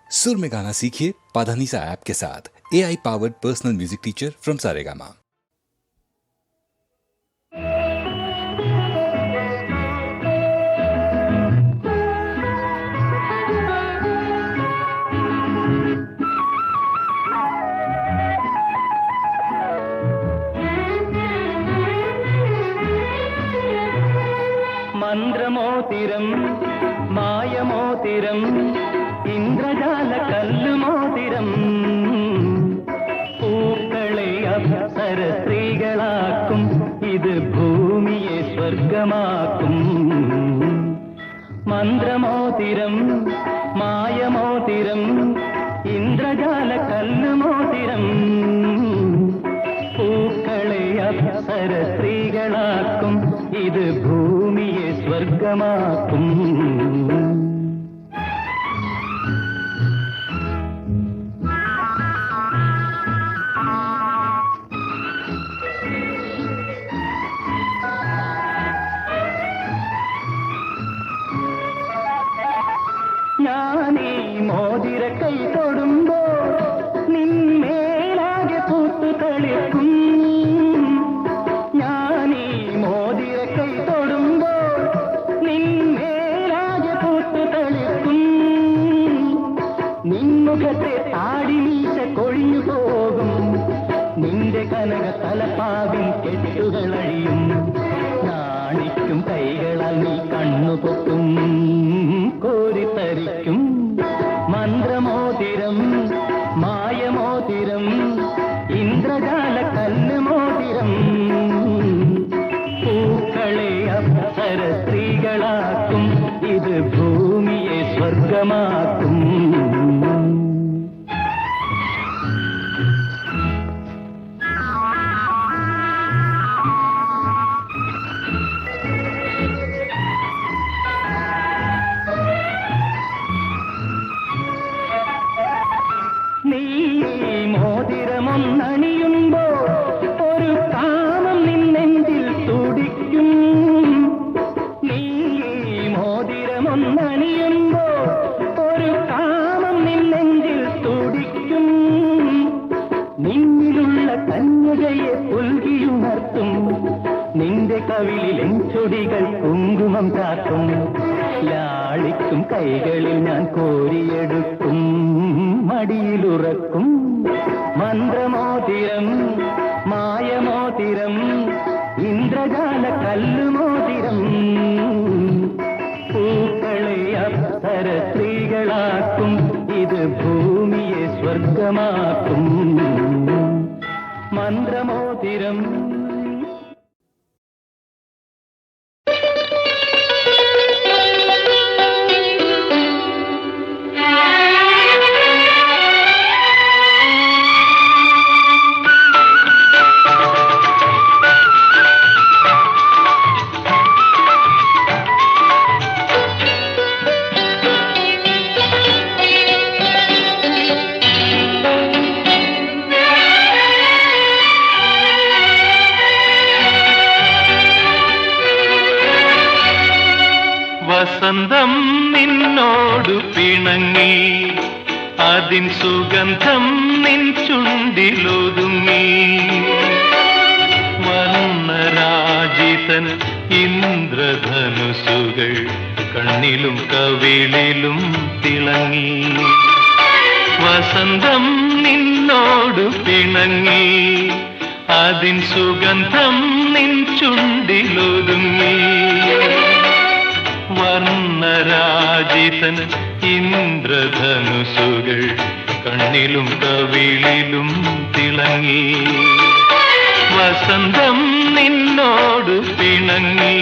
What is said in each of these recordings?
सुर में गाना सीखिए पाधानीसा ऐप के साथ। AI powered personal music teacher from Saregama. മന്ത്രമോതിരം മായമോതിരം ഇന്ദ്രജാല കല്ലുമോതിരം പൂക്കളെ അപ്സര സ്ത്രീകളാക്കും ഇത് ഭൂമിയെ സ്വർഗമാക്കും മന്ത്രമോതിരം മായമോതിരം ഇന്ദ്രജാല കല്ലുമോതിരം പൂക്കളെ അപ്സര സ്ത്രീകളാക്കും ഇത് ഭൂമിയെ സ്വർഗമാക്കും ഞാനീ മോതിര കൈ തൊടുമ്പോൾ നിന്മേലാകെ പൂത്തു തളിർക്കും ഞാനീ മോതിര കൈ തൊടുമ്പോൾ നിന്മേലാകെ പൂത്തു തളിർക്കും നിൻമുഖത്തെ താടി വീശ കൊഴിഞ്ഞു പോകും നിന്റെ കനക തലപ്പാവിൽ കെട്ടുകളഴിയും നാണിക്കും കൈകളാൽ നീ കണ്ണുപൊക്കും കോരിത്തരിക്കും മന്ത്രമോതിരം മായമോതിരം ഇന്ദ്രജാല കല്ലുമോതിരം പൂക്കളെ അപ്സര സ്ത്രീകളാക്കും ഇത് ഭൂമിയെ സ്വർഗമാക്കും നീ മോതിരമൊന്നണിയുമ്പോൾ ഒരു കാമം നിന്നെഞ്ചിൽ തുടിക്കും നീ മോതിരമൊന്നണിയുമ്പോൾ ഒരു കാമം നിന്നെഞ്ചിൽ തുടിക്കും നിന്നിലുള്ള കന്യകയെ പുൽകിയുണർത്തും നിന്റെ കവിളിൽ ചൊടികൾ കുങ്കുമം ചാർത്തും ലാളിക്കും കൈകളിൽ ഞാൻ കോരിയെടുക്കും മടിയിലുറക്കും മന്ത്രമോതിരം മായമോതിരം ഇന്ദ്രജാല കല്ലുമോതിരം പൂക്കളെ അപ്സര സ്ത്രീകളാക്കും ഇത് ഭൂമിയെ സ്വർഗമാക്കും മന്ത്രമോതിരം. വസന്തം നിന്നോടു പിണങ്ങി അതിൻ സുഗന്ധം നിൻ ചുണ്ടിലൊതുങ്ങി വർണ്ണരാജിതൻ ഇന്ദ്രധനുസുകൾ കണ്ണിലും കവിളിലും തിളങ്ങി വസന്തം നിന്നോടു പിണങ്ങി അതിൻ സുഗന്ധം നിൻ ചുണ്ടിലൊതുങ്ങി വർണ്ണരാജിതൻ ഇന്ദ്രധനുസുകൾ കണ്ണിലും കവിളിലും തിളങ്ങി വസന്തം നിന്നോട് പിണങ്ങി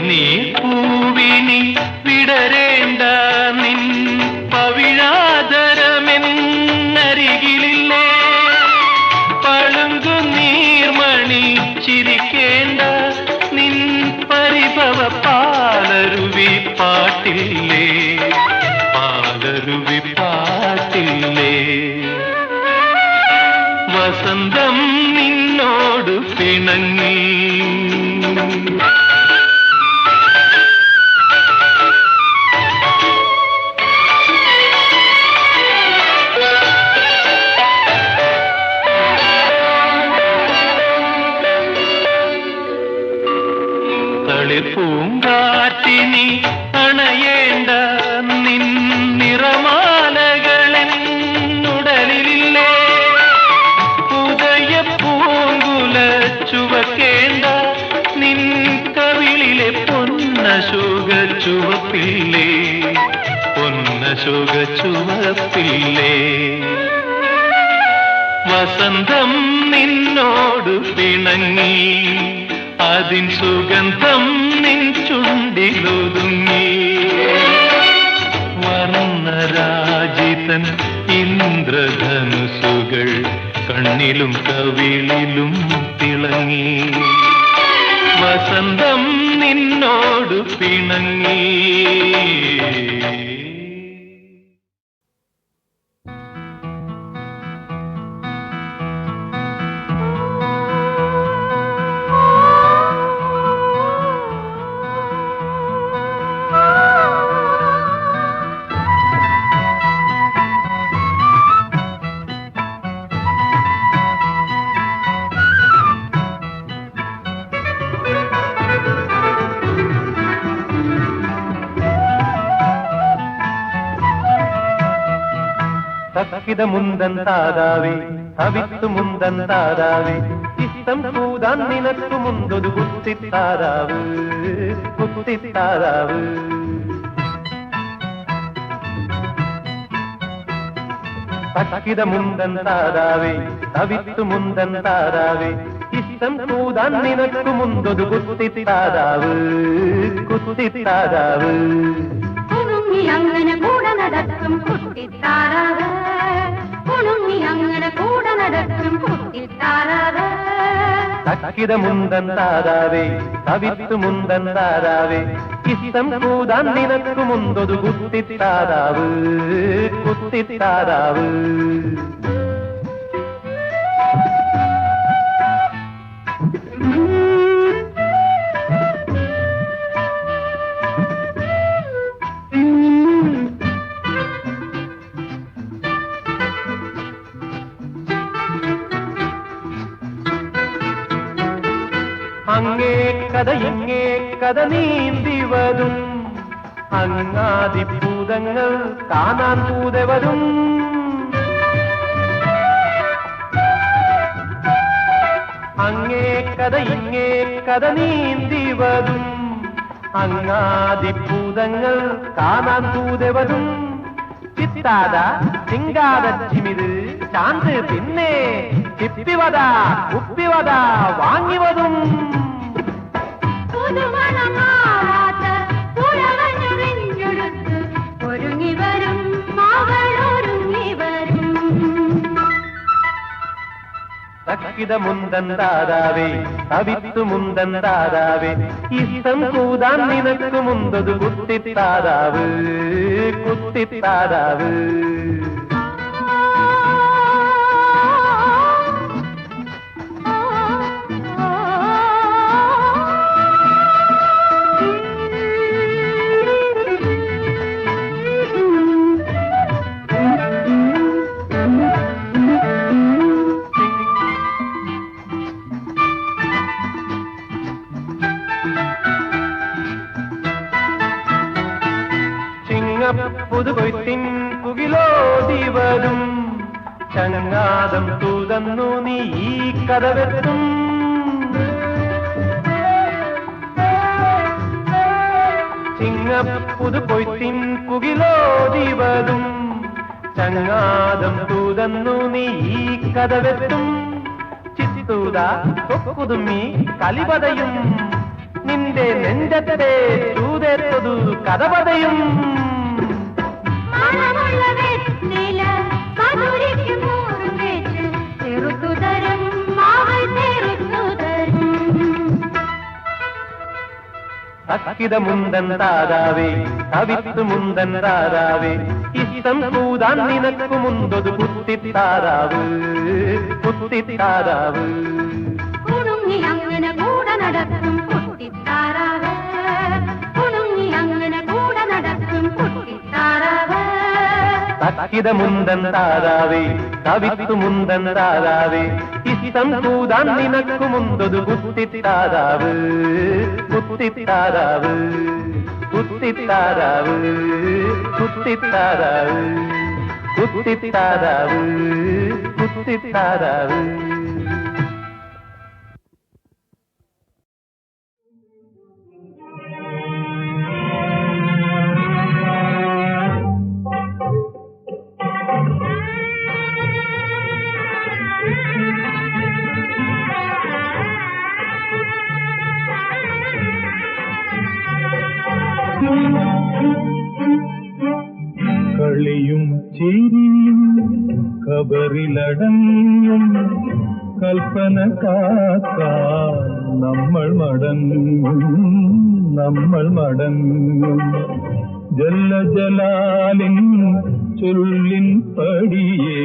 നീ പൂവിനി വിടരേണ്ട നിൻ പവിഴാതരമെന്നരികിലില്ലേ ചിരിക്കേണ്ട നിൻ പരിഭവ പാലരുവി പാട്ടില്ലേ, പാലരുവി പാട്ടില്ലേ. വസന്തം നിന്നോട് പിണങ്ങി. പൂങ്കാറ്റിനി അണയേണ്ട നിൻ നിറമാലകളെന്നുടലില്ലേ, ഉദയ പൂങ്കുല ചുവക്കേണ്ട നിൻ കവിളിലെ പൊന്നശോക ചുവപ്പില്ലേ, പൊന്നശോക ചുവപ്പില്ലേ. വസന്തം നിന്നോട് പിണങ്ങി, അതിൻ സുഗന്ധം നിൻ ചുണ്ടിലൊതുങ്ങി. വർണ്ണരാജിതൻ ഇന്ദ്രധനുസുകൾ കണ്ണിലും കവിളിലും തിളങ്ങി. വസന്തം നിന്നോട് പിണങ്ങി. തക്കിത മുന്തൻ താരാവേ, തവിത്തു മുന്തൻ താരാവേ, ഇഷ്ടം കൂതാൻ നിനക്കു മുന്തൊരു കുത്തിത്താരാവ്, കുത്തിത്താരാവ്. തക്കിത മുന്തൻ താരാവേ, തവിത്തു മുന്തൻ താരാവേ, ഇഷ്ടം കൂതാൻ നിനക്കു മുന്തൊരു കുത്തിത്താരാവ്, കുത്തിത്താരാവ്. അങ്ങനെ കൂടെ നടക്കും കുട്ടിത്താറാവ്, കുണുങ്ങി അങ്ങനെ കൂടെ നടക്കും കുട്ടിത്താറാവ്. തക്കിത മുന്തൻ താരാവേ, തവിത്തു മുന്തൻ താരാവേ, ഇഷ്ടം കൂതാൻ നിനക്കു മുന്തൊരു കുത്തിത്താരാവ്, കുത്തിത്താരാവ്. അങ്ങേ കഥ ഇങ്ങേ കഥ നീന്തി വരും, അങ്ങാതിഭൂതങ്ങൾ കാണാൻ കൂടെ വരും. അങ്ങേ കഥ ഇങ്ങേ കഥ നീന്തി വരും, അങ്ങാതിഭൂതങ്ങൾ കാണാൻ കൂടെ വരും. ചിത്താത ചിങ്കാത ചിമിത് ചാന്ത് പിന്നെ ചിപ്പിവത ഉപ്പിവത വാങ്ങി വരും. ഒരുങ്ങി വരും മകൾ ഒരുങ്ങി വരും. തക്കിത മുന്തൻ താരാവേ, തവിത്തു മുന്തൻ താരാവേ, ഇഷ്ടം കൂതാൻ നിനക്കു മുന്തൊരു കുത്തിത്താരാവ്, കുത്തിത്താരാവ്. പുതുകൊയ്ത്തിൻ പുകിലോടി വരും, ചങ്ങാതം തൂതന്നു നീ ഈ കഥവെത്തും. ചിങ്ങപ്പുതുകൊയ്ത്തിൻ പുകിലോടി വരും, ചങ്ങാതം തൂതന്നു നീ ഈ കഥവെത്തും. ചിത്തൂത കൊക്കുതുമ്മി കലിപതയും, നിന്റെ നെഞ്ചത്തെ ചൂതെത്തതു കഥപതയും. തക്കിത മുന്തൻ താരാവേ കവിത്തു മുന്തൻ താരാവേ ഇഷ്ടം കൂതാൻ നിനക്കു മുന്തൊരു കുത്തിത്താരാവ് കുത്തിത്താരാവ് കുണുങ്ങി അങ്ങനെ കൂടെ നടക്കും കുട്ടിത്താറാവ് കുണുങ്ങി അങ്ങനെ കൂടെ നടക്കും കുട്ടിത്താറാവ് തക്കിത മുന്തൻ താരാവേ കവിത്തു മുന്തൻ താരാവേ ഇഷ്ടം കൂതാൻ നിനക്കു മുന്തൊരു കുത്തിത്താരാവ് കുത്തിത്താരാവ് കുത്തിത്താരാവ് കുത്തിത്താരാവ് കുത്തിത്താരാവ് കുത്തിത്താരാവ് കളിയും ചിരിയും ഖബറിലടങ്ങും കൽപ്പന കാക്കാൻ നമ്മൾ മടങ്ങും ജല്ല ജലാലിൻ ചൊല്ലിൻ പടിയെ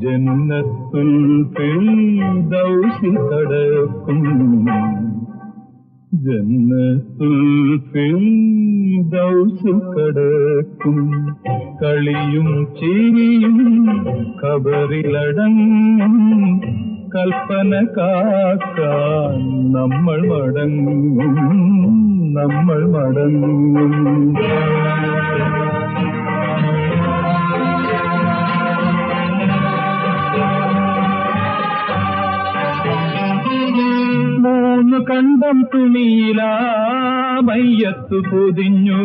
ജന്നത്തുൽ ഫിർദൗസിൽ കടക്കും ജന്നത്തുൽ ഫിർദൗസിൽ കടക്കും കളിയും ചിരിയും ഖബറിലടങ്ങും കൽപ്പന കാക്കാൻ നമ്മൾ മടങ്ങും മൂന്ന് കണ്ടം തുണിയിലാ മയ്യത്തു പൊതിഞ്ഞു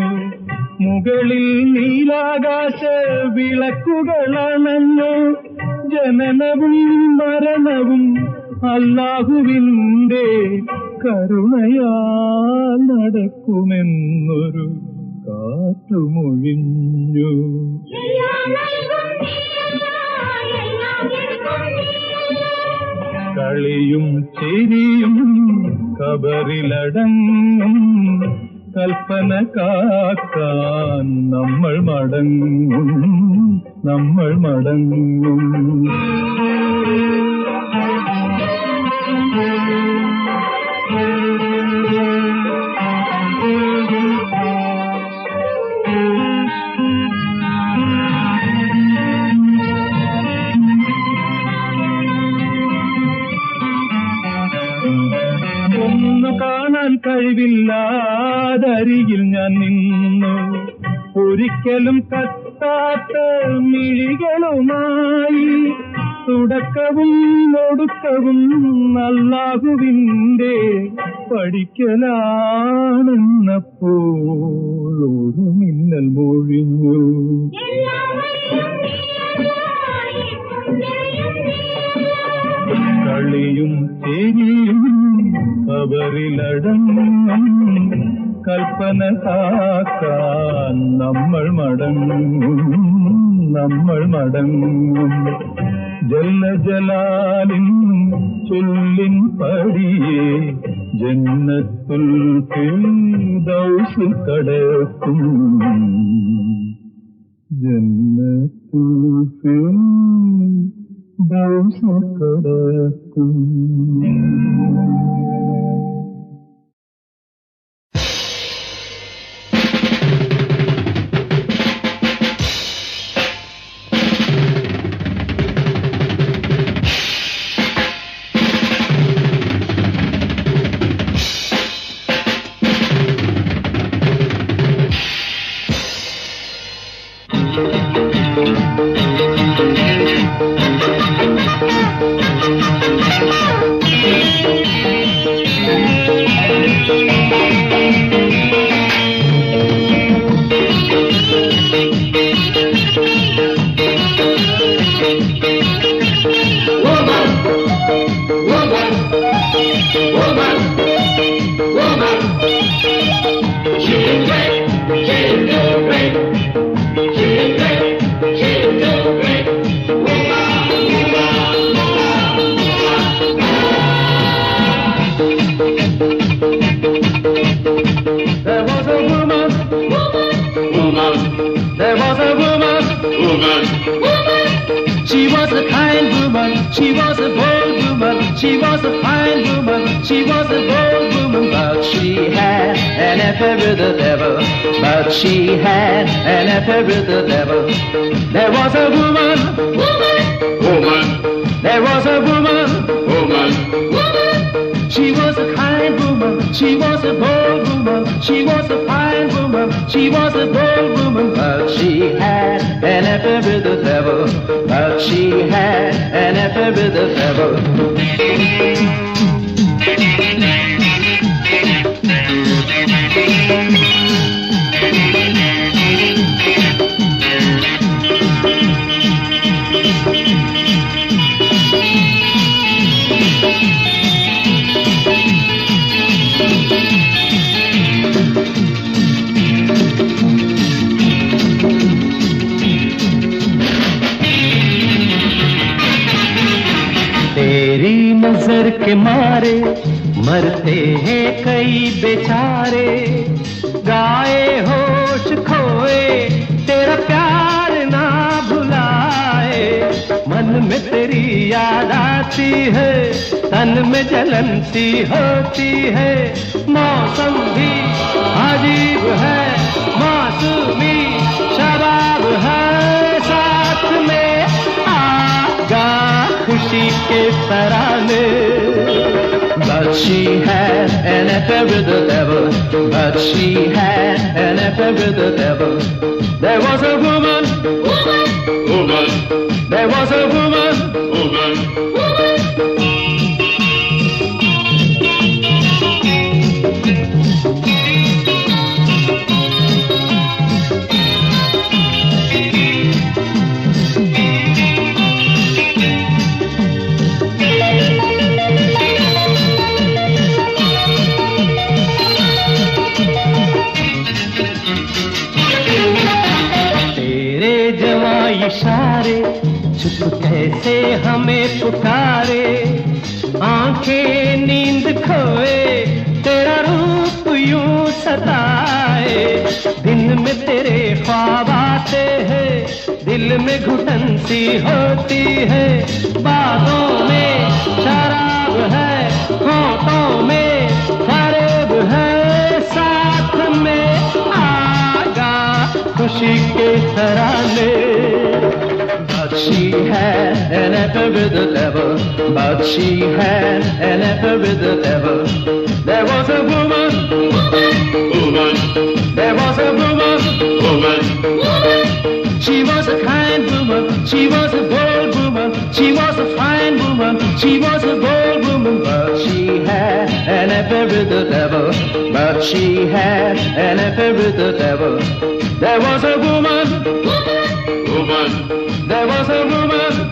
മുകളിൽ നീലാകാശ വിളക്കുകളണഞ്ഞു ജനനവും മരണവും അല്ലാഹുവിന്റെ കരുണയാൽ നടക്കുമെന്നൊരു കാറ്റുമൊഴിഞ്ഞു കളിയും ചിരിയും ഖബറിലടങ്ങും കൽപ്പന കാക്കാൻ നമ്മൾ മടങ്ങും ഒന്നു കാണാൻ കഴിവില്ലാതരികിൽ ഞാൻ നിന്നു ഒരിക്കലും കത്താത്ത മിഴികളുമായി തുടക്കവും ഒടുക്കവും അല്ലാഹുവിന്റെ പഠിക്കലാണെന്നപ്പോൾ ഒരു മിന്നൽ മൊഴിഞ്ഞു കളിയും ചിരിയും ഖബറിലടങ്ങും കൽപ്പന കാക്കാൻ നമ്മൾ മടങ്ങും ജല്ല ജലാലിൻ ചൊല്ലിൻ പടിയെ ജന്നത്തുൽ ഫിർദൗസിൽ കടക്കും ജന്നത്തുൽ ഫിർദൗസിൽ കടക്കും. She was a kind woman, she was a bold woman, she was a fine woman, she was a bold woman, but she had an affair with the devil, but she had an affair with the devil. There was a woman, there was a woman, she was a kind woman, she was a bold woman, she was a fine woman, she was a bold woman, but she had an affair with the devil, but she had an affair with the devil. तेरी नजर के मारे मरते हैं कई बेचारे, गाए होश खोए तेरा प्यार ना भुलाए, मन में तेरी याद आती है, तन में जलन सी होती है, मौसम भी अजीब है, मौसमी शराब है, साथ में आगा खुशी के तराने. But she had an affair with the devil, but she had an affair with the devil. There was a woman, there was a woman, इशारे चुप कैसे हमें पुकारे, आंखें नींद खोए तेरा रूप यूं सताए, दिन में तेरे ख्वाब आते हैं, दिल में घुटन सी होती है, बातों में शराब है, होठों में फरेब है, साथ में आगा खुशी के तराने. But she had an affair with the devil, but she had an affair with the devil. There was a woman, there was a woman, she was a kind woman, she was a bold woman, she was a fine woman, she was a bold woman, but she had an affair with the devil, but she had an affair with the devil. There was a woman, there was a woman.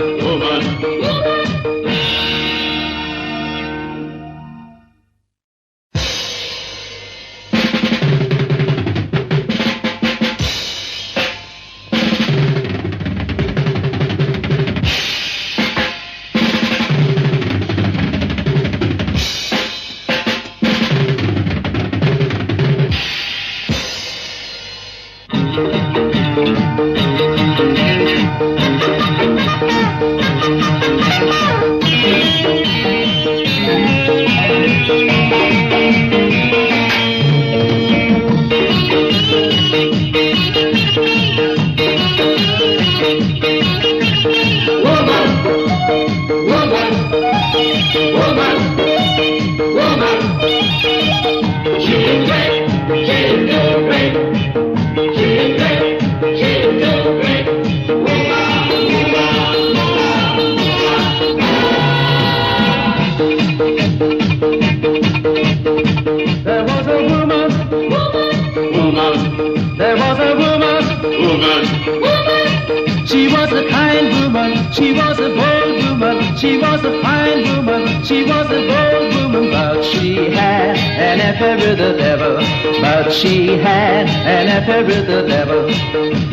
She was a kind woman, she was a bold woman, she was a fine woman, she was a bold woman, but she had an affair with the devil, but she had an affair with the devil.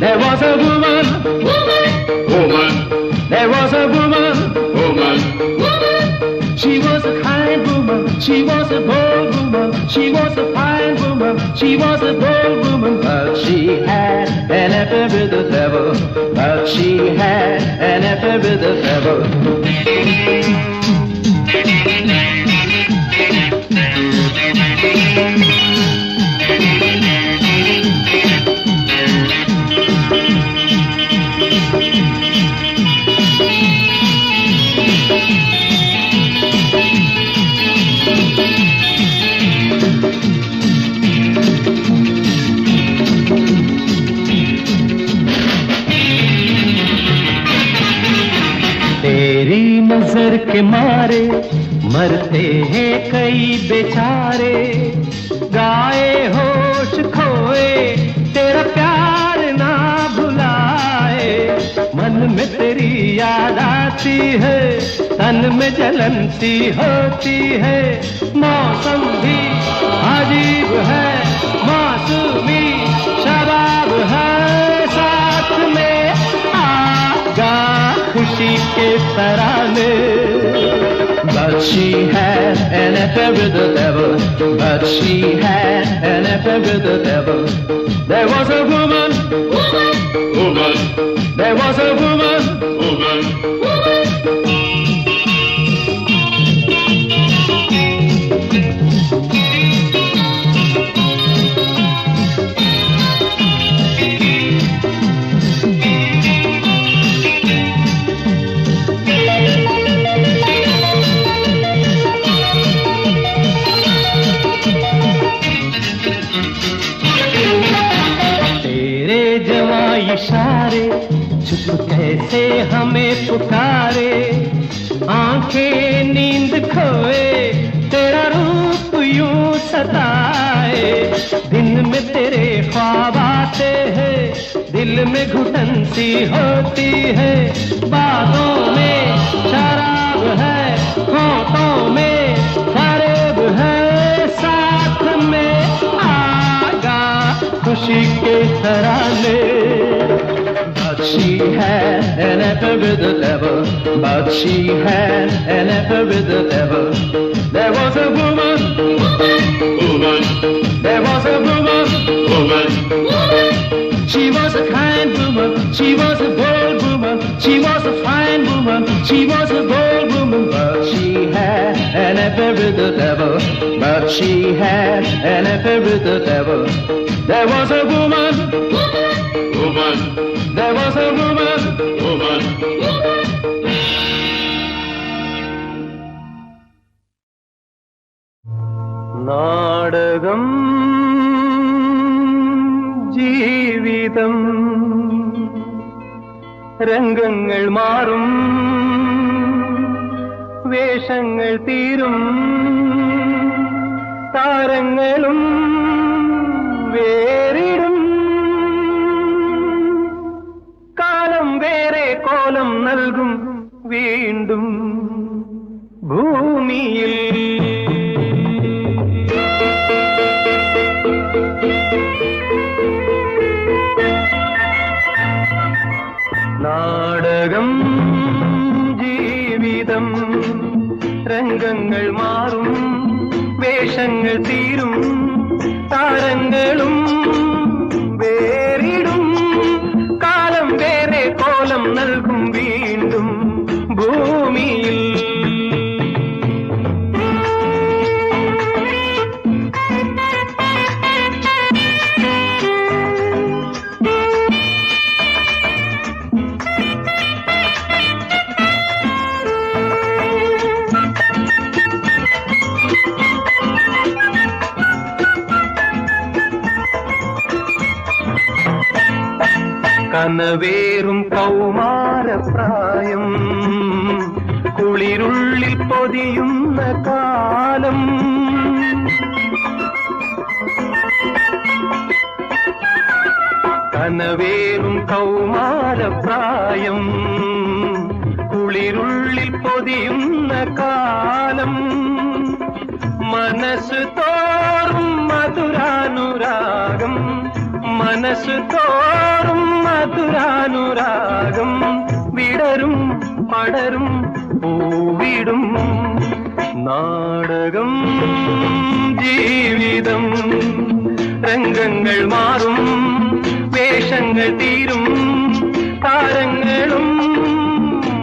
There was a woman, there was a woman, she was a kind woman, she was a bold woman, she was a fine woman, She was a bold woman, but she had an affair with the devil. But she had an affair with the devil. तेरी नजर के मारे मरते हैं कई बेचारे, गाए होश खोए तेरा प्यार ना भुलाए। मन में तेरी याद आती है, तन में जलन सी होती है। मौसम भी अजीब है, मौसमी शराब है, साथ में आगा खुशी के तराने। But she had an affair with the devil. But she had an affair with the devil. There was a woman, woman. There was a woman, woman. इशारे चुप कैसे हमें पुकारे, आंखें नींद खोए तेरा रूप यूं सताए। दिन में तेरे ख्वाब आते हैं, दिल में घुटन सी होती है। बातों में शराब है, होठों में फरेब है, साथ में आगा खुशी के तराने। But she had an affair with the devil. But she had an affair with the devil. There was a woman, woman. There was a woman, woman. She was a kind woman. She was a bold woman. She was a fine woman. She was a bold woman. But she had an affair with the devil. But she had an affair with the devil. There was a woman, woman. There was a woman, woman. നാടകം ജീവിതം, രംഗങ്ങൾ മാറും, വേഷങ്ങൾ തീരും, താരങ്ങളും വേറിടും. കാലം വേറെ കോലം നൽകും വീണ്ടും ഭൂമിയിൽ. നാടകം ജീവിതം, രംഗങ്ങൾ മാറും, വേഷങ്ങൾ തീരും, താരങ്ങളും വേറിടും. കാലം വേറെ കോലം നൽകും വീണ്ടും ഭൂമിയിൽ. കനവേറും കൗമാരപ്രായം, കുളിരുള്ളിൽ പൊതിയുന്ന കാലം. കനവേറും കൗമാരപ്രായം, കുളിരുള്ളിൽ പൊതിയുന്ന കാലം. മനസ്സ് തോറും മധുരാനുരാഗം, മനസ്സ് തോറും മധുരാനുരാഗം. വിടരും പടരും പൂവിടും. നാടകം ജീവിതം, രംഗങ്ങൾ മാറും വേഷങ്ങൾ തീരും താരങ്ങളും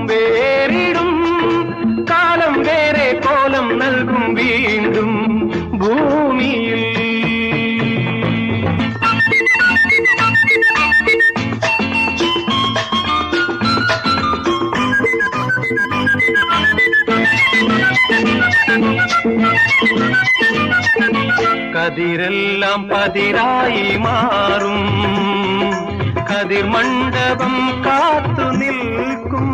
വേറിടും കാലം വേറെ കോലം നൽകും വീണ്ടും ഭൂമിയിൽ. കതിരെല്ലാം പതിരായി മാറും കതിർ മണ്ഡപം കാത്തു നിൽക്കും.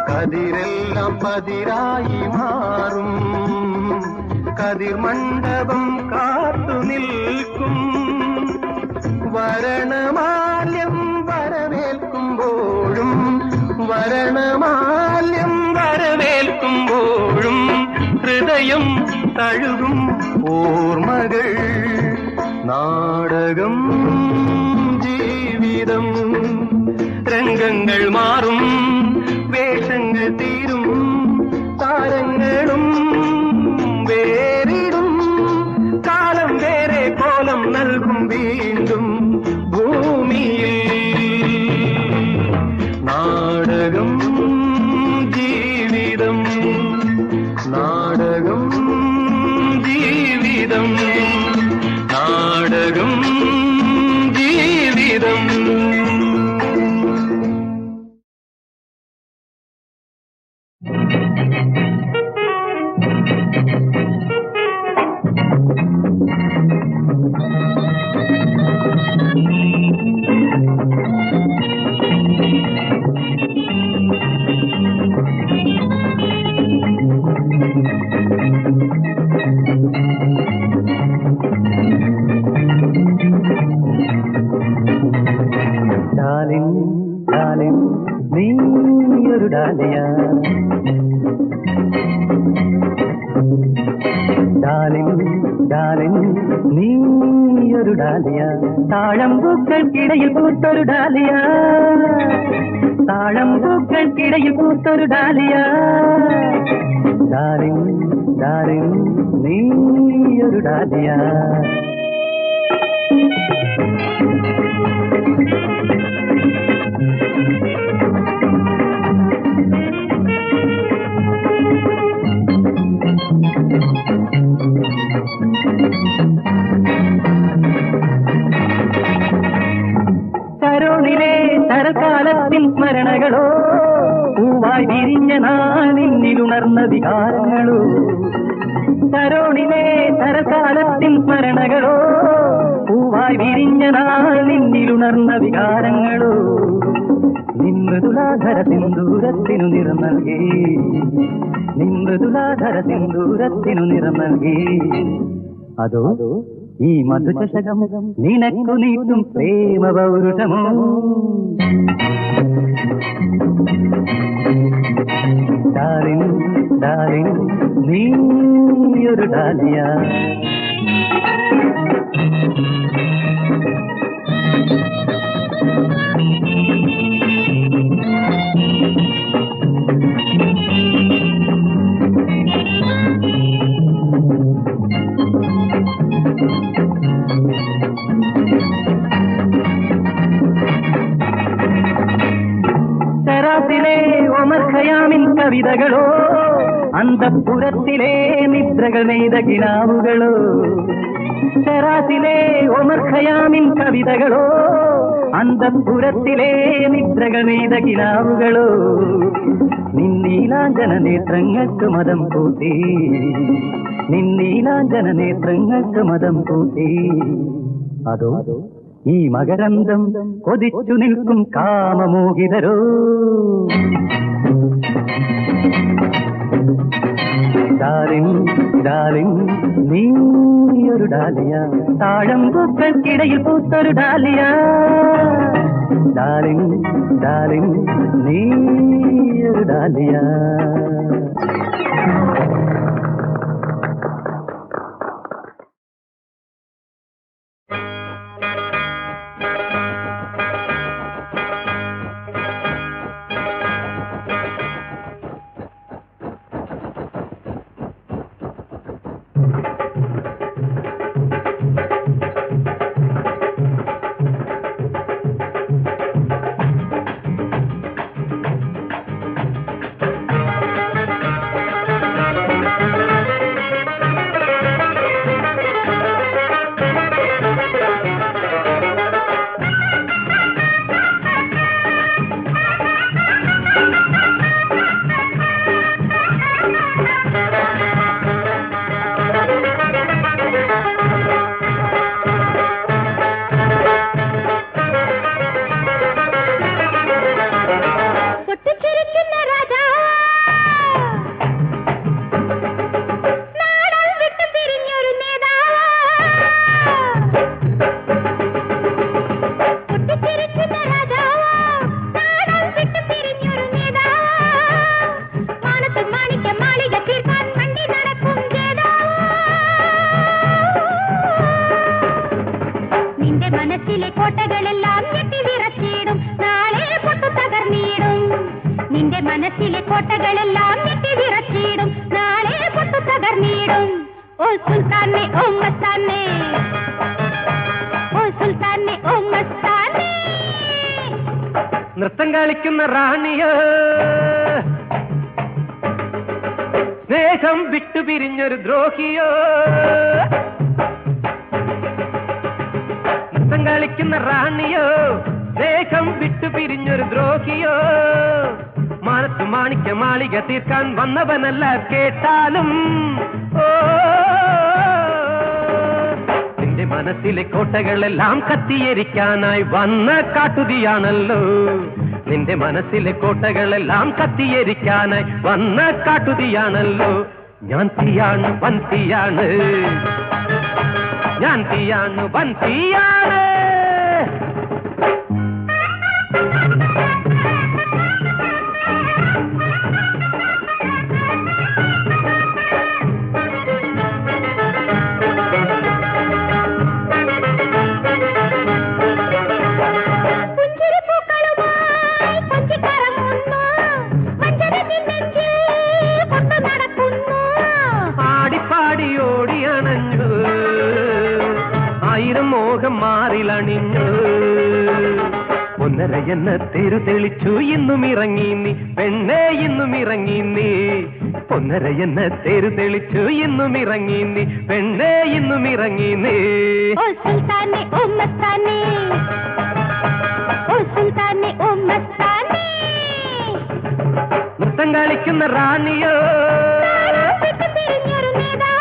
കതിരെല്ലാം പതിരായി മാറും കതിർ മണ്ഡപം കാത്തു നിൽക്കും. വരണമാല്യം വരവേൽക്കുമ്പോഴും വരണമാല്യം വരവേൽക്കുമ്പോഴും ഹൃദയം തഴുകും ഓർമ്മകൾ. നാടകം ജീവിതം രംഗങ്ങൾ മാറും വേഷങ്ങൾ തീരും താരങ്ങളും വേറിടും കാലം വേറെ കോലം നൽകും വീണ്ടും ഭൂമിയിൽ. നാടകം ജീവിതം നാടകം ജീവിതം നാടകം ജീവിതം. നീയൊരു ഡാലിയ താഴമ്പൂക്കൾക്കിടയിൽ പൂത്തൊരു ഡാലിയ താഴമ്പൂക്കൾക്കിടയിൽ പൂത്തൊരു ഡാലിയ. ഡാലിംഗ് ഡാലിംഗ് നീയൊരു ഡാലിയ. കരോണിലെ തരകാലത്തിൻ സ്മരണകളോ പൂവായി വിരിഞ്ഞ നാളിനുണർന്ന വികാരങ്ങളോ. കരോണിലെ തരകാലത്തിൻ സ്മരണകളോ പൂവായി വിരിഞ്ഞ നാളിനുണർന്ന വികാരങ്ങളോ. നിമൃദുലാധര സിന്ദൂരത്തിനു നിറം നൽകി നിമൃദുലാധര സിന്ദൂരത്തിനു നിറം നൽകി. അതോ ഈ മധുചഷകം നിനക്കു നീട്ടും പ്രേമ പൗരുഷമോ. ഡാലിംഗ് ഡാലിംഗ് നീയൊരു ഡാലിയ. ശരാസിലെ ഒമർ ഖയാമിൻ കവിതകളോ അന്തഃപുരത്തിലെ നിദ്രകൾ നെയ്ത കിനാവുകളോ. ശരാസിലെ ഒമർ ഖയാമിൻ കവിതകളോ അന്തഃപുരത്തിലെ നിദ്രകൾ നെയ്ത കിനാവുകളോ. നിന്നീലാഞ്ജന നേത്രങ്ങൾക്ക് മതം കൂട്ടി നിന്നീലാഞ്ജന നേത്രങ്ങൾക്ക് മതം കൂട്ടി. അതോ ഈ മകരന്തം കൊതിച്ചു നിൽക്കും കാമമോഹിതരോ. ഡാലിംഗ് ഡാലിംഗ് നീയൊരു ഡാലിയ താഴമ്പൂക്കൾക്കിടയിൽ പൂത്തൊരു ഡാലിയ. ഡാലിംഗ് ഡാലിംഗ് നീയൊരു ഡാലിയ. നിന്റെ മനസ്സിലെ കോട്ടകളെല്ലാം ഞെട്ടി വിറച്ചിടും, നാളെ പൊട്ടു തകർന്നിടും. ഓ സുൽത്താനെ ഓ മസ്താനെ, ഓ സുൽത്താനെ ഓ മസ്താനെ. നൃത്തം കളിക്കുന്ന റാണിയോ, സ്നേഹം വിട്ടുപിരിഞ്ഞൊരു ദ്രോഹിയോ. നൃത്തം കളിക്കുന്ന റാണിയോ, സ്നേഹം വിട്ടുപിരിഞ്ഞൊരു ദ്രോഹിയോ. മാനത്തു മാണിക്യ മാളിക തീർക്കാൻ വന്നവനല്ല കേട്ടാലും. ഓ നിന്റെ മനസ്സിലെ കോട്ടകളെല്ലാം കത്തിയെരിക്കാനായി വന്ന കാട്ടുതീയാണല്ലോ. നിന്റെ മനസ്സിലെ കോട്ടകളെല്ലാം കത്തിയെരിക്കാനായി വന്ന കാട്ടുതീയാണല്ലോ. ഞാൻ തീയാണ് വൻ തീയാണ്, ഞാൻ തീയാണ് വൻ തീയാണ്. മാറിലണിഞ്ഞു ഒന്നര എന്ന തെരു തെളിച്ചു. ഇന്നും ഇറങ്ങി നീ പെണ്ണേ, ഇന്നും ഇറങ്ങി നീ. ഒന്നര എന്ന തെരു തെളിച്ചു. ഇന്നും ഇറങ്ങി നീ പെണ്ണേ, ഇന്നും ഇറങ്ങി നീ. ഓ സുൽത്താനെ ഓ മസ്താനെ, ഓ സുൽത്താനെ ഓ മസ്താനെ. നൃത്തം കളിക്കുന്ന റാണിയോ, പിരിഞ്ഞൊരു നേതാ.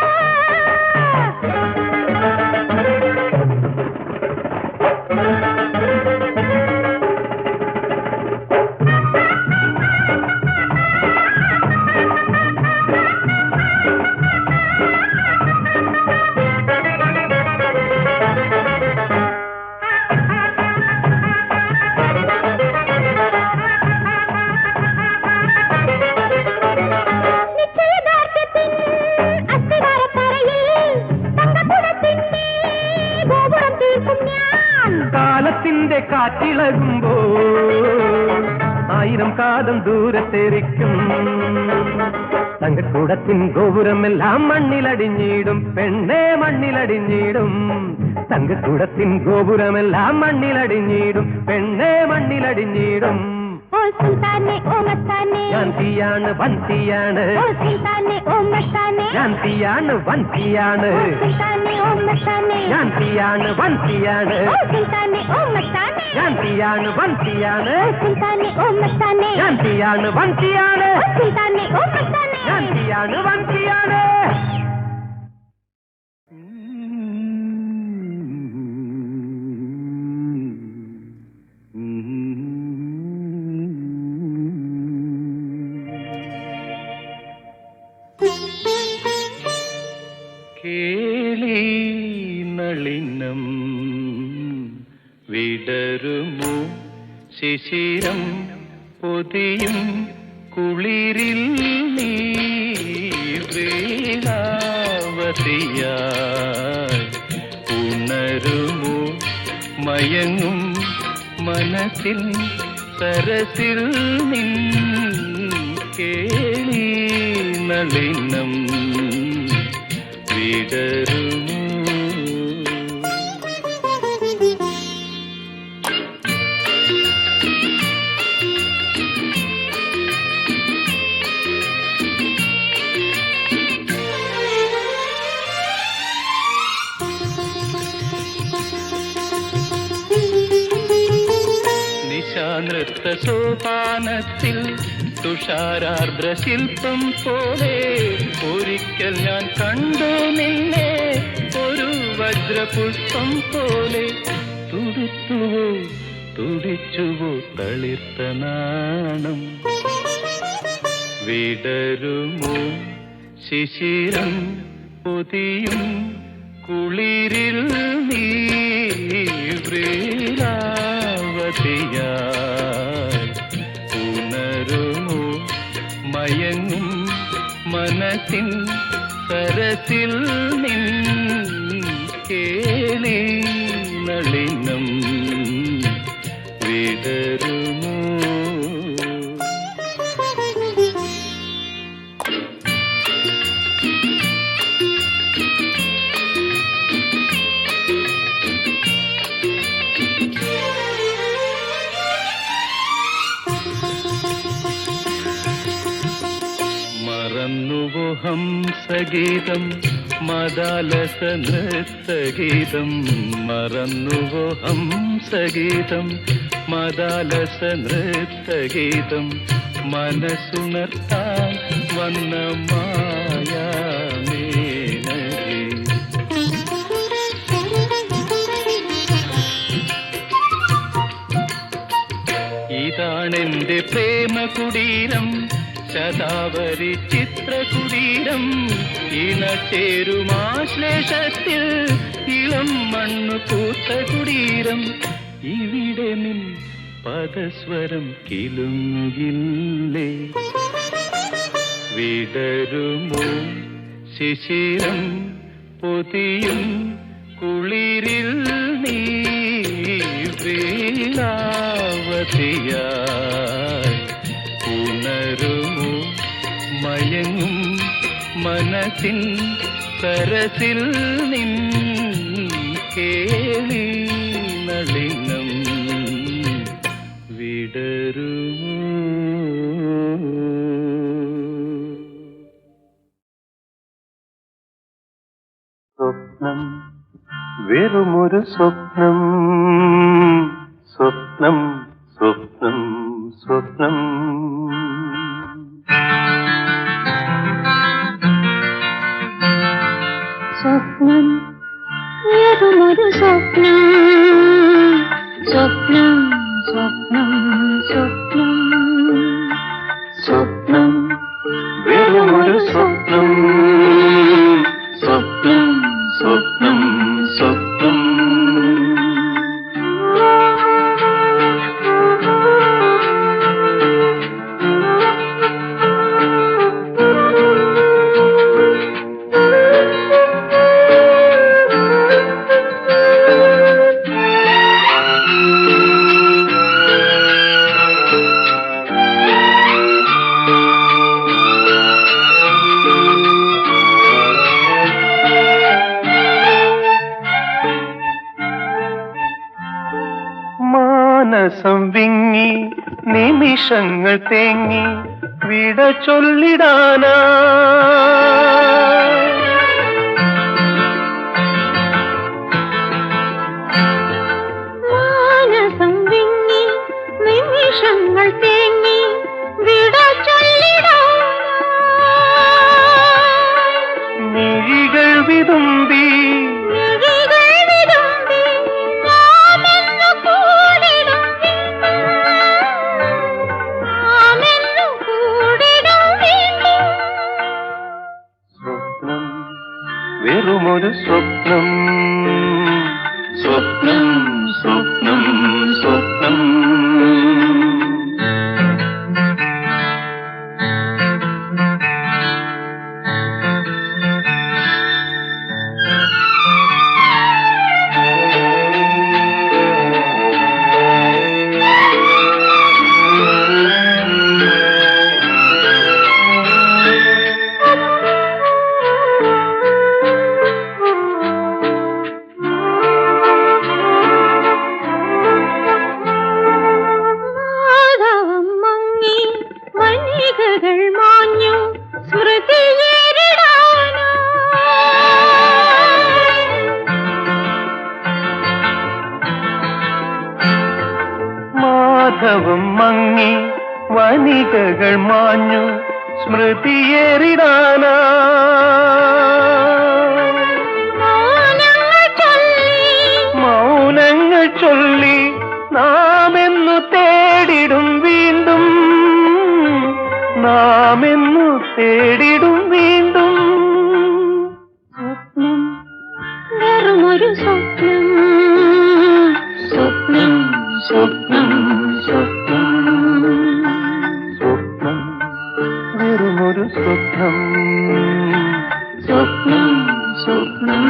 കാലത്തിന്റെ കാറ്റിളകുമ്പോ ആയിരം കാതം ദൂരത്തെറിക്കും. തങ്കക്കൂടത്തിൻ ഗോപുരമെല്ലാം മണ്ണിലടിഞ്ഞിടും പെണ്ണേ, മണ്ണിലടിഞ്ഞിടും. തങ്കക്കൂടത്തിൻ ഗോപുരമെല്ലാം മണ്ണിലടിഞ്ഞിടും പെണ്ണേ, മണ്ണിലടിഞ്ഞിടും. ഓ സുൽത്താനെ ഓ മസ്താനെ, ഞാൻ തീയാണ് വൻ തീയാണ്. ഓ സുൽത്താനെ ഓ മസ്താനെ, ഞാൻ തീയാണ് വൻ തീയാണ്. ഓ സുൽത്താനെ ഓ മസ്താനെ, ഞാൻ തീയാണ് വൻ തീയാണ്. ഓ സുൽത്താനെ ഓ മസ്താനെ, ഞാൻ തീയാണ് വൻ തീയാണ്. ഓ സുൽത്താനെ ഓ മസ്താനെ, ഞാൻ തീയാണ് വൻ തീയാണ്. ഓ സുൽത്താനെ ഓ മസ്താനെ. ഞാൻ തീയാണ് വൻ തീയാണ്. കേളി നളിനം വിടരുമോ ശിശിരം പൊതിയും കുളിരിൽ നീ വേളാവതിയായി ഉണരുമോ മയങ്ങും മനസ്സിൽ സരസിൽ നിൻ കേളി നളിനം വിടരുമോ. നിശാനൃത്ത സോപാനത്തിൽ തുഷാരാർദ്ര ശില്പം പോലെ ഒരിക്കൽ ഞാൻ കണ്ടു നിന്നെ, ഒരു വജ്രപുഷ്പം പോലെ. തുടിത്തുവോ തുടിച്ചുവോ തളിർത്ത നാണം, വിടരുമോ ശിശിരം പൊതിയും കുളിരിൽ നീ വ്രീലാവതിയായി ഉണരുമോ മയങ്ങും മനസ്സിൻ സരസിൽ നിൻ കേളി നളിനം വിടരുമോ. ഹംസഗീതം മദാലസ നൃത്തഗീതം മറന്നുവോ ഹംസഗീതം മദാലസ നൃത്തഗീതം മനസ്സുണർത്താൻ വന്ന മായാമേനകി. ഇതാണെന്റെ പ്രേമ കുടീരം ശതാവരി ചിത്രകുടീരം ഇണചേരുമാശ്ലേഷത്തിൽ ഇളം മണ്ണു പൂത്ത കുടീരം. ഇവിടെ നിൻ പദസ്വരം കിലുങ്ങില്ലേ വിടരുമോ ശിശിരം പൊതിയും കുളിരിൽ നീ വേളാവതിയായി ഉണരുമോ മയങ്ങും മനസ്സിൻ സരസിൽ നിൻ കേളി നളിനം വിടരുമോ. സ്വപ്നം വെറുമൊരു സ്വപ്നം സ്വപ്നം സ്വപ്നം സ്വപ്നം സ്വപ്നം ഏതുമൊരു സ്വപ്നം സ്വപ്നം സ്വപ്നം സ്വപ്നം സ്വപ്നം വെറുമൊരു സ്വപ്നം സ്വപ്നം സ്വപ്നം സ്വപ്നം മാനസം വിങ്ങി നിമിഷങ്ങൾ തേങ്ങി വിട ചൊല്ലിടാനാ മാനസം വിങ്ങി നിമിഷങ്ങൾ തേങ്ങി വിട ചൊല്ലിടാൻ മിഴികൾ വിതുമ്പി വെറുമൊരു സ്വപ്നം സ്വപ്നം സ്വപ്നം സ്വപ്നം മാധവം മങ്ങി വനികകൾ മാഞ്ഞു സ്മൃതിയേറിടാനാ മൗനങ്ങൾ ചൊല്ലി നാമെന്നു തേടിടും വീണ്ടും നാമെന്നു തേടിടും വീണ്ടും സ്വപ്നം വെറുമൊരു സ്വപ്നം സ്വപ്നം സ്വപ്നം സ്വപ്നം സ്വപ്നം വെറുമൊരു സ്വപ്നം സ്വപ്നം സ്വപ്നം